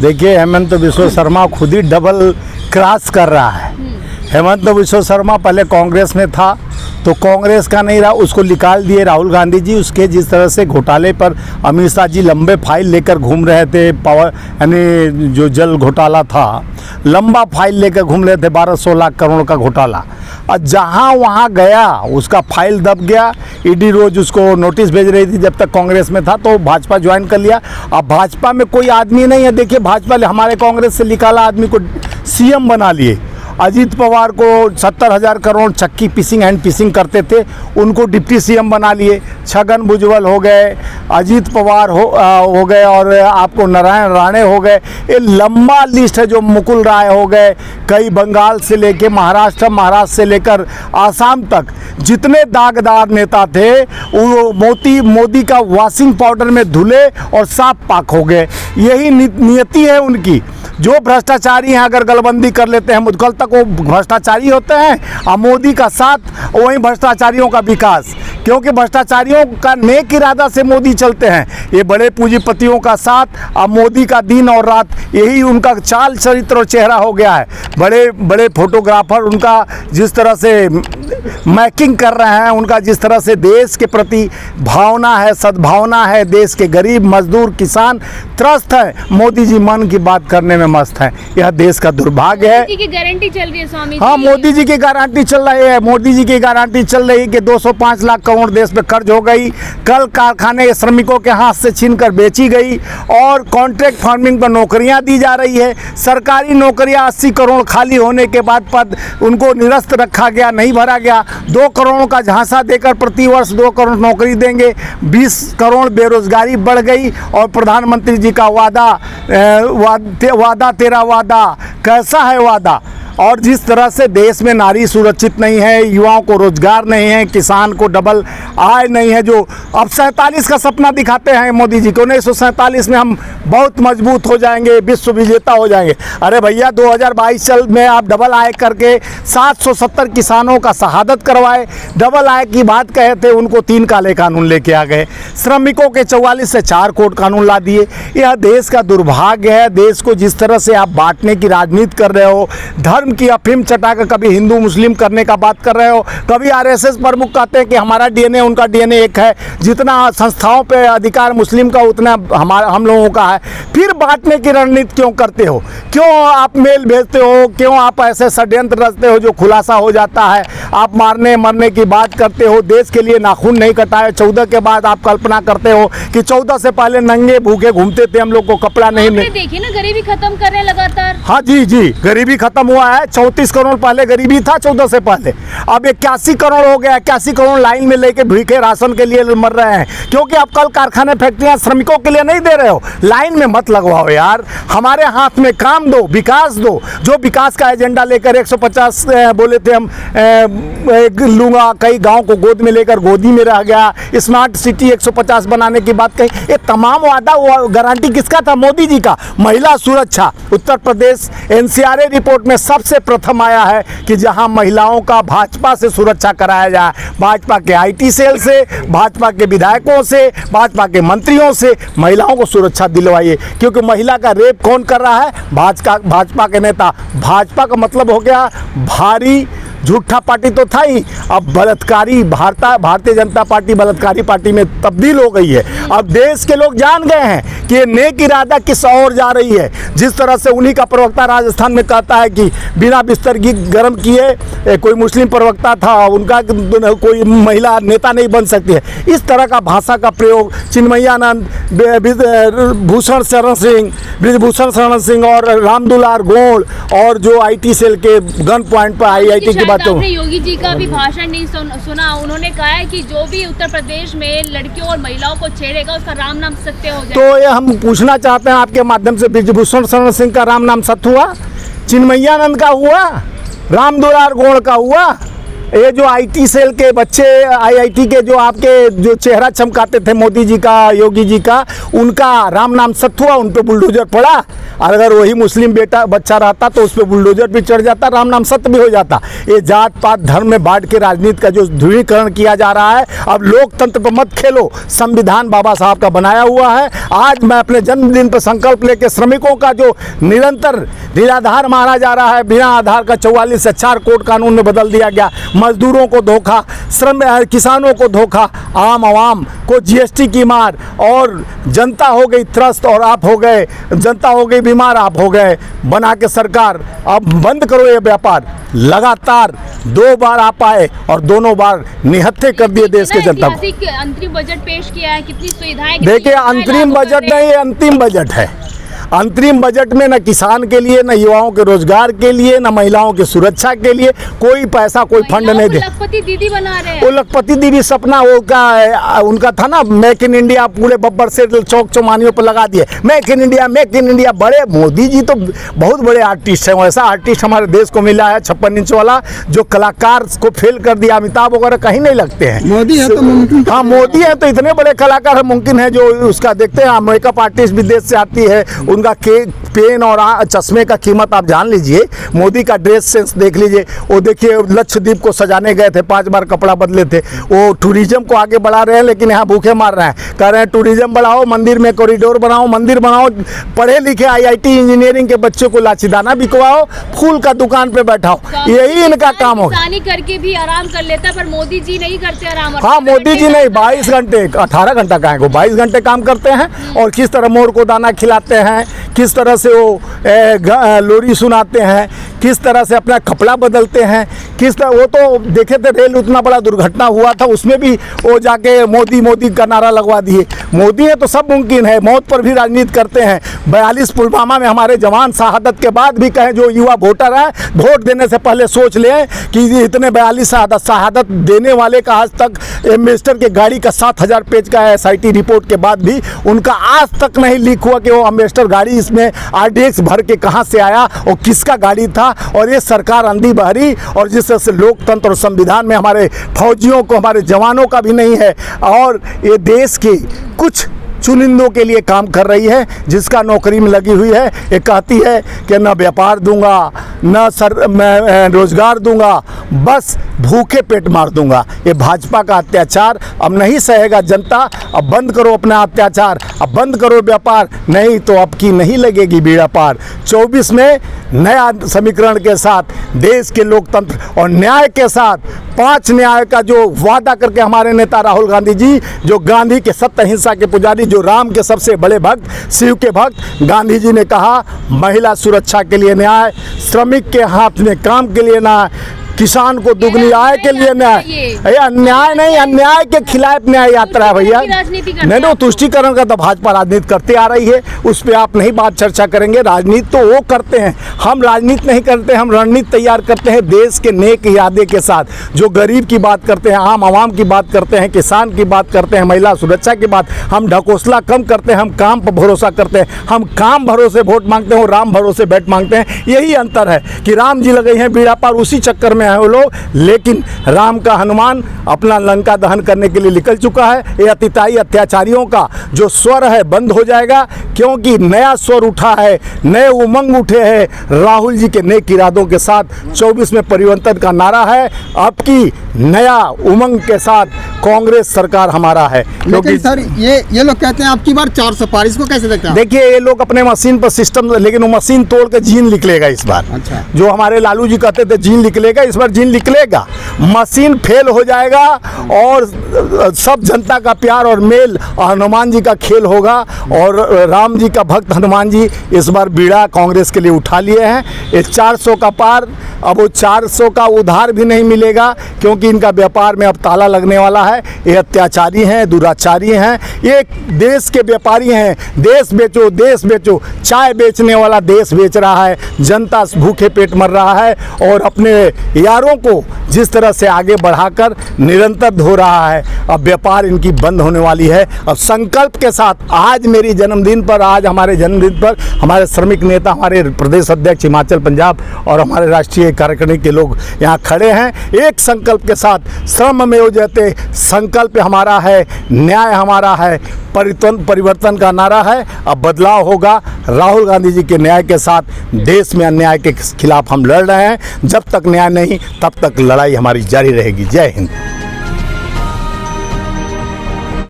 देखिए, हेमंत बिश्व शर्मा खुद ही double cross कर रहा है। हेमंत बिश्व शर्मा पहले कांग्रेस में था, तो कांग्रेस का नहीं रहा, उसको निकाल दिए राहुल गांधी जी। उसके जिस तरह से घोटाले पर अमित शाह जी लंबे फाइल लेकर घूम रहे थे, पावर यानी जो जल घोटाला था, लंबा फाइल लेकर घूम रहे थे, 1200 लाख करोड़ का घोटाला। और जहाँ वहाँ गया उसका फाइल दब गया। ईडी रोज उसको नोटिस भेज रही थी जब तक कांग्रेस में था, तो भाजपा ज्वाइन कर लिया। अब भाजपा में कोई आदमी नहीं है। देखिए, भाजपा ने हमारे कांग्रेस से निकाला आदमी को सीएम बना लिए। अजीत पवार को 70,000 करोड़ चक्की पिसिंग एंड पिसिंग करते थे, उनको डिप्टी सीएम बना लिए। छगन भुजबल हो गए, अजीत पवार हो गए, और आपको नारायण राणे हो गए। ये लंबा लिस्ट है। जो मुकुल राय हो गए, कई बंगाल से लेके महाराष्ट्र से लेकर आसाम तक जितने दागदार नेता थे वो मोदी का वॉशिंग पाउडर में धुले और साफ पाक हो गए। यही नियति है उनकी। जो भ्रष्टाचारी हैं अगर गलबंदी कर लेते हैं, कल तक वो भ्रष्टाचारी होते हैं, और मोदी का साथ वही भ्रष्टाचारियों का विकास। क्योंकि भ्रष्टाचारियों का नेक इरादा से मोदी चलते हैं। ये बड़े पूंजीपतियों का साथ, अब मोदी का दिन और रात, यही उनका चाल चरित्र और चेहरा हो गया है। बड़े बड़े फोटोग्राफर उनका जिस तरह से मैकिंग कर रहे हैं, उनका जिस तरह से देश के प्रति भावना है, सद्भावना है, देश के गरीब मजदूर किसान त्रस्त है। मोदी जी मन की बात करने में मस्त है। यह देश का दुर्भाग्य है। मोदी जी की गारंटी चल रही है स्वामी जी। हाँ, मोदी जी की गारंटी चल रही है। मोदी जी की गारंटी चल रही है कि 205 लाख करोड़ देश पे कर्ज हो गई। कल कारखाने श्रमिकों के हाथ से छीनकर बेची गई, और कॉन्ट्रैक्ट फार्मिंग पर नौकरियां दी जा रही है। सरकारी नौकरियां 80 करोड़ खाली होने के बाद पद उनको निरस्त रखा गया, नहीं भरा गया। 2 करोड़ का झांसा देकर प्रति वर्ष 2 करोड़ नौकरी देंगे। 20 करोड़ बेरोजगारी बढ़ गई। और प्रधानमंत्री जी का वादा तेरा वादा, कैसा है वादा? और जिस तरह से देश में नारी सुरक्षित नहीं है, युवाओं को रोजगार नहीं है, किसान को डबल आय नहीं है, जो अब 47 का सपना दिखाते हैं मोदी जी को। 1947 में हम बहुत मजबूत हो जाएंगे, विश्व विजेता हो जाएंगे। अरे भैया, 2022 चल में आप डबल आय करके 770 किसानों का शहादत करवाए। डबल आय की बात कहे थे, उनको 3 काले कानून लेके आ गए। श्रमिकों के 44 से 4 कोर्ट कानून ला दिए। यह देश का दुर्भाग्य है। देश को जिस तरह से आप बांटने की राजनीति कर रहे हो, धर्म की अफीम चटाकर कभी हिंदू मुस्लिम करने का बात कर रहे हो, कभी आरएसएस प्रमुख कहते हैं कि हमारा डीएनए उनका डीएनए एक है, जितना संस्थाओं पे अधिकार मुस्लिम का उतना हम लोगों का है। फिर बांटने की रणनीति क्यों करते हो? क्यों आप मेल भेजते हो? क्यों आप ऐसे षड्यंत्र रचते हो जो खुलासा हो जाता है? आप मारने मरने की बात करते हो। देश के लिए नाखून नहीं कटाए। 14 के बाद आप कल्पना करते हो कि 14 से पहले नंगे भूखे घूमते थे, हम लोग को कपड़ा नहीं देखिए ना, गरीबी खत्म कर रहे हैं लगातार। हाँ जी, गरीबी खत्म हुआ है। 34 करोड़ पहले गरीबी था, 14 से पहले। अब 81 करोड़ हो गया। 81 करोड़ लाइन में लेके भूखे राशन के लिए मर रहे हैं। क्योंकि अब कल कारखाने फैक्ट्रियां श्रमिकों के लिए नहीं दे रहे हो। लाइन में मत लगवाओ यार, हमारे हाथ में काम दो, विकास दो। जो विकास का एजेंडा लेकर 150 बोले थे हम लूंगा, कई गांव को गोद में लेकर गोदी में रह गया। स्मार्ट सिटी 150 बनाने की बात कही। ये तमाम वादा गारंटी किसका था? मोदी जी का। महिला सुरक्षा, उत्तर प्रदेश एनसीआरए रिपोर्ट में सबसे प्रथम आया है कि जहां महिलाओं का भाजपा से सुरक्षा कराया जाए। भाजपा के आईटी सेल से, भाजपा के विधायकों से, भाजपा के मंत्रियों से महिलाओं को सुरक्षा दिलवाइए। क्योंकि महिला का रेप कौन कर रहा है? भाजपा के नेता। भाजपा का मतलब हो गया भारी झूठा पार्टी तो था ही, अब बलात्कारी भारतीय जनता पार्टी बलात्कारी पार्टी में तब्दील हो गई है। अब देश के लोग जान गए हैं कि ये नेक इरादा किस ओर जा रही है। जिस तरह से उन्हीं का प्रवक्ता राजस्थान में कहता है कि बिना बिस्तर गर्म किए कोई मुस्लिम प्रवक्ता था, उनका कोई महिला नेता नहीं बन सकती है। इस तरह का भाषा का प्रयोग चिन्मयानंद, ब्रिजभूषण शरण सिंह और रामदुलार गोड़ और जो आईटी सेल के गन पॉइंट पर आईआईटी की आपने योगी जी का भी भाषण नहीं सुना। उन्होंने कहा है कि जो भी उत्तर प्रदेश में लड़कियों और महिलाओं को छेड़ेगा उसका राम नाम सत्य हो जाए। तो ये हम पूछना चाहते हैं आपके माध्यम से, ब्रिजभूषण शरण सिंह का राम नाम सत्य हुआ? चिन्मयानंद का हुआ? रामदुलार गोड़ का हुआ? ये जो आईटी सेल के बच्चे, आईआईटी के जो आपके जो चेहरा चमकाते थे मोदी जी का, योगी जी का, उनका राम नाम सत्य हुआ, उन पे बुलडोजर पड़ा। और अगर वही मुस्लिम बच्चा रहता तो उस पर बुलडोजर भी चढ़ जाता, राम नाम सत्य भी हो जाता। ये जात पात धर्म में बांट के राजनीति का जो ध्रुवीकरण किया जा रहा है, अब लोकतंत्र पर मत खेलो। संविधान बाबा साहब का बनाया हुआ है। आज मैं अपने जन्मदिन पर संकल्प लेके श्रमिकों का जो निरंतर निराधार मारा जा रहा है, बिना आधार का 44 से 4 कोड कानून में बदल दिया गया, मजदूरों को धोखा, किसानों को धोखा, आम आवाम को जीएसटी की मार, और जनता हो गई त्रस्त और आप हो गए, जनता हो गई बीमार, आप हो गए बना के सरकार। अब बंद करो ये व्यापार। लगातार 2 बार आप आए और दोनों बार निहत्थे कर दिए देश के जनता को। अंतरिम बजट पेश किया है, कितनी सुविधाएं। देखिए, अंतरिम बजट नहीं, ये अंतिम बजट है। अंतरिम बजट में न किसान के लिए, न युवाओं के रोजगार के लिए, न महिलाओं की सुरक्षा के लिए कोई पैसा, कोई फंड नहीं दे। लखपति दीदी बना रहे हैं। वो लखपति दीदी सपना उनका था ना, मेक इन इंडिया, पूरे बब्बर से चौक चौमानियों पर लगा दिए make in India, make in India. बड़े मोदी जी तो बहुत बड़े आर्टिस्ट हैं। वैसा आर्टिस्ट हमारे देश को मिला है 56 इंच वाला, जो कलाकार को फेल कर दिया। अमिताभ वगैरह कहीं नहीं लगते हैं। मोदी है तो मुमकिन। हाँ, मोदी है तो इतने बड़े कलाकार है, मुमकिन है। जो उसका देखते हैं, मेकअप आर्टिस्ट विदेश से आती है, उनका पेन और चश्मे का कीमत आप जान लीजिए। मोदी का ड्रेस सेंस देख लीजिए। वो देखिए, लक्षद्वीप को सजाने गए थे, 5 बार कपड़ा बदले थे। वो टूरिज्म को आगे बढ़ा रहे हैं, लेकिन यहाँ भूखे मार रहे हैं। कह रहे हैं टूरिज्म बढ़ाओ, मंदिर में कॉरिडोर बनाओ, मंदिर बनाओ, पढ़े लिखे आईआईटी इंजीनियरिंग के बच्चों को लाचीदाना बिकवाओ, फूल का दुकान पे बैठाओ। यही इनका काम हो। किसानी करके भी आराम कर लेता, पर मोदी जी नहीं करते आराम। हाँ, मोदी जी नहीं, 22 घंटे 18 घंटा कहाँ को 22 घंटे काम करते हैं। और किस तरह मोर को दाना खिलाते हैं, किस तरह से वो लोरी सुनाते हैं, किस तरह से अपना कपड़ा बदलते हैं, किस तरह। वो तो देखे थे, रेल उतना बड़ा दुर्घटना हुआ था, उसमें भी वो जाके मोदी मोदी का नारा लगवा दिए। मोदी है तो सब मुमकिन है। मौत पर भी राजनीति करते हैं। 42 पुलवामा में हमारे जवान शहादत के बाद भी कहें, जो युवा वोटर है, वोट देने से पहले सोच लें कि इतने 42 शहादत देने वाले का आज तक एम्बेसडर के गाड़ी का 7000 पेज का SIT रिपोर्ट के बाद भी उनका आज तक नहीं लीक हुआ कि वो एम्बेसडर गाड़ी इसमें RDX भर के कहाँ से आया और किसका गाड़ी था। और ये सरकार अंधी बहरी, और जिस तरह से लोकतंत्र और संविधान में हमारे फौजियों को, हमारे जवानों का भी नहीं है, और ये देश के कुछ चुनिंदों के लिए काम कर रही है, जिसका नौकरी में लगी हुई है। ये कहती है कि न व्यापार दूंगा, न मैं रोजगार दूंगा, बस भूखे पेट मार दूंगा। ये भाजपा का अत्याचार अब नहीं सहेगा जनता। अब बंद करो अपना अत्याचार, अब बंद करो व्यापार, नहीं तो अब की नहीं लगेगी बेड़ा पार। 24 में नया समीकरण के साथ, देश के लोकतंत्र और न्याय के साथ, 5 न्याय का जो वादा करके हमारे नेता राहुल गांधी जी, जो गांधी के सत्य अहिंसा के पुजारी, जो राम के सबसे बड़े भक्त, शिव के भक्त, गांधी जी ने कहा महिला सुरक्षा के लिए न्याय, श्रमिक के हाथ में काम के लिए न्याय, किसान को दुगनी आय के लिए न्याय। ये अन्याय नहीं, अन्याय के खिलाफ न्याय यात्रा है भैया। नहीं तो तुष्टिकरण का तो भाजपा राजनीति करते आ रही है, उस पर आप नहीं बात चर्चा करेंगे। राजनीति तो वो करते हैं, हम राजनीति नहीं करते। हम रणनीति तैयार करते हैं देश के नेक इरादे के साथ, जो गरीब की बात करते हैं, आम आवाम की बात करते हैं, किसान की बात करते हैं, महिला सुरक्षा की बात। हम ढकोसला कम करते हैं, हम काम पर भरोसा करते हैं। हम काम भरोसे वोट मांगते हैं और राम भरोसे बैठ मांगते हैं। यही अंतर है कि राम जी लगे हैं बीड़ा पार, उसी चक्कर में है वो लोग। लेकिन राम का हनुमान अपना लंका दहन करने के लिए निकल चुका है। ये अतिताई अत्याचारियों का जो स्वर है बंद हो जाएगा, क्योंकि नया स्वर उठा है, नए उमंग उठे हैं राहुल जी के नेक इरादों के साथ। 24 में परिवर्तन का नारा है। अब की नया उमंग के साथ कांग्रेस सरकार हमारा है। लेकिन सर ये लोग कहते हैं आपकी बार 400 पार, इसको कैसे देखते हैं? देखिए, ये लोग अपने मशीन पर सिस्टम, लेकिन वो मशीन तोड़ के जीन निकलेगा इस बार। अच्छा। जो हमारे लालू जी कहते थे जीन निकलेगा, इस बार जीन निकलेगा। मशीन फेल हो जाएगा और सब जनता का प्यार और मेल हनुमान जी का खेल होगा। और राम जी का भक्त हनुमान जी इस बार बीड़ा कांग्रेस के लिए उठा लिए हैं। ये 400 का पार, अब वो 400 का उधार भी नहीं मिलेगा, क्योंकि इनका व्यापार में अब ताला लगने वाला है। ये अत्याचारी हैं, दुराचारी हैं, ये देश के व्यापारी हैं। देश बेचो, देश बेचो। चाय बेचने वाला देश बेच रहा है, जनता भूखे पेट मर रहा है। और अपने हथियारों को जिस तरह से आगे बढ़ाकर निरंतर हो रहा है, अब व्यापार इनकी बंद होने वाली है। अब संकल्प के साथ आज मेरी जन्मदिन पर, आज हमारे जन्मदिन पर हमारे श्रमिक नेता, हमारे प्रदेश अध्यक्ष हिमाचल पंजाब और हमारे राष्ट्रीय कार्यकारिणी के लोग यहाँ खड़े हैं। एक संकल्प के साथ श्रममेव जयते, संकल्प हमारा है, न्याय हमारा है, परिवर्तन का नारा है। अब बदलाव होगा। राहुल गांधी जी के न्याय के साथ देश में अन्याय के खिलाफ हम लड़ रहे हैं। जब तक न्याय नहीं तब तक लड़ाई हमारी जारी रहेगी। जय हिंद।